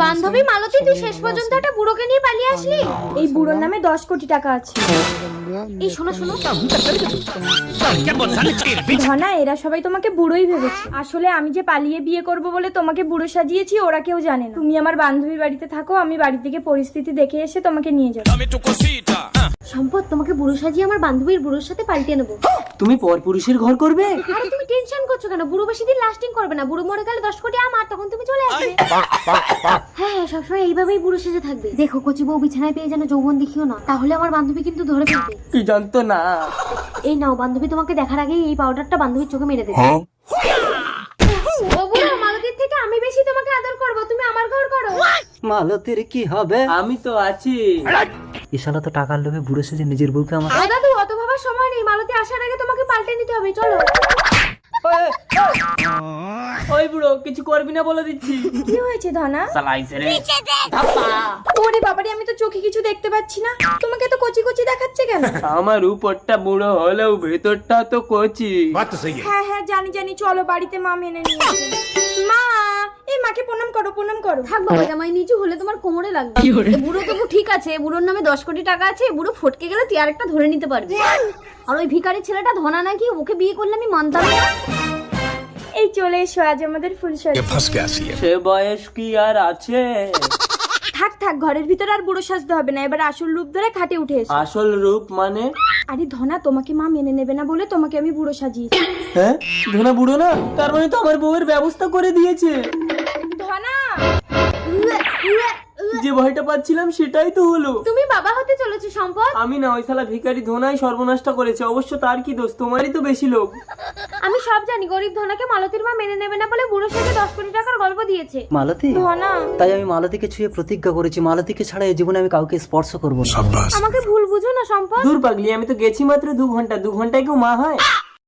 বান্ধবী মালতী, তুই শেষ পর্যন্ত একটা বুড়োকে নিয়ে পালিয়ে আসলি। এই বুড়োর নামে 10 কোটি টাকা আছে। এই শোনো শোনো, ধনা, এরা সবাই তোমাকে বুড়োই ভেবেছে। আসলে আমি যে পালিয়ে বিয়ে করব বলে তোমাকে বুড়ো সাজিয়েছি, ওরা কেউ জানে না। তুমি আমার বান্ধবীর বাড়িতে থাকো, আমি বাড়ি থেকে পরিস্থিতি দেখে এসে তোমাকে নিয়ে যাবো। সম্পদ, তোমাকে বুড়ো সাজিয়ে আমার বান্ধবীর বুড়োর সাথে পাল্টে নেবো। তুমি পরপুরুষের ঘর করবে? আরে তুমি টেনশন করছো কেন? বুড়ো বেশি দিন লাস্টিং করবে না। বুড়ো মরে গেলে 10 কোটি আমার, তখন তুমি চলে আসবে। হ্যাঁ, সবসময় এইভাবেই বুড়ো সেজে থাকবে। দেখো, কচি বউ বিছানায় পেয়ে যেন যৌবন দেখিও না, তাহলে আমার বান্ধবী কিন্তু ধরে ফেলবে। কি জানতো না। এই নাও, বান্ধবী তোমাকে দেখার আগেই এই পাউডারটা বান্ধবীর চোখে মেরে দেবে। ও বুড়ো, মালতীর থেকে আমি বেশি তোমাকে আদর করব, তুমি আমার ঘর করো। মালতীর কি হবে? আমি তো আছি। ইশালা তো টাকার লোভে বুড়ো সেজে নিজের বউকে আমার। ও দাদু, অত ভাবার সময় নেই। মালতী আসার আগে তোমাকে পাল্টে নিতে হবে, চলো। ওই বুড়ো, কিছু করবি না বলে দিচ্ছি। কি হয়েছে ধনা? ওরে বাবারে, আমি তো চোখে কিছু দেখতে পাচ্ছি না। তোমাকে তো কচি কচি দেখাচ্ছে কেন? আমার উপরটা বুড়ো হলেও ভেতরটা তো কচি। হ্যাঁ হ্যাঁ, জানি জানি, চলো বাড়িতে মা মেনে নিয়ে আসবে। মা, এই মাকে প্রণাম করো, প্রণাম করো। থাক বাবা, জামাই নিচু হলে তোমার কোমরে লাগবে। এ বুড়ো তবু ঠিক আছে, বুড়োর নামে 10 কোটি টাকা আছে। বুড়ো ফটকে গেলে তুই আরেকটা ধরে নিতে পারবি। আর ওই ভিখারি ছেলেটা ধনা নাকি, ওকে বিয়ে করলে আমি মানতাম না। এই চলে এসো, আজ আমাদের ফুলসজ্জা। সে বয়স কি আর আছে? থাক থাক, ঘরের ভিতরে আর বুড়ো সাজতে হবে না। এবার আসল রূপ ধরে খাটে উঠে এসো। আসল রূপ মানে? আরে ধনা, তোমাকে মা মেনে নেবে না বলে তোমাকে আমি বুড়ো সাজিয়েছি। হ্যাঁ, ধনা বুড়ো না, তার মানে তো আমার বউয়ের ব্যবস্থা করে দিয়েছে। ধনা, যে ভয়টা পাচ্ছিলাম সেটাই তো হলো। তুমি বাবা হতে চলেছো সম্পদ। আমি না, ওই শালা ভিখারি ধনাই সর্বনাশটা করেছে। অবশ্য তার কি দোষ? তোমারই তো বেশি লোক। আমি সব জানি, গরিব ধনাকে মালতীর মা মেনে নেবে না বলে বুড়ো সাথে 10 কোটি টাকার গল্প দিয়েছে। মালতী, ধনা, তাই আমি মালতীকে ছুঁয়ে প্রতিজ্ঞা করেছি, মালতীকে ছাড়া এই জীবনে আমি কাউকে স্পর্শ করবো না। আমাকে ভুল বুঝো না সম্পদ। দূর পাগলি, আমি তো গেছি মাত্র 2 ঘন্টা। 2 ঘন্টায় কেউ মা হয়?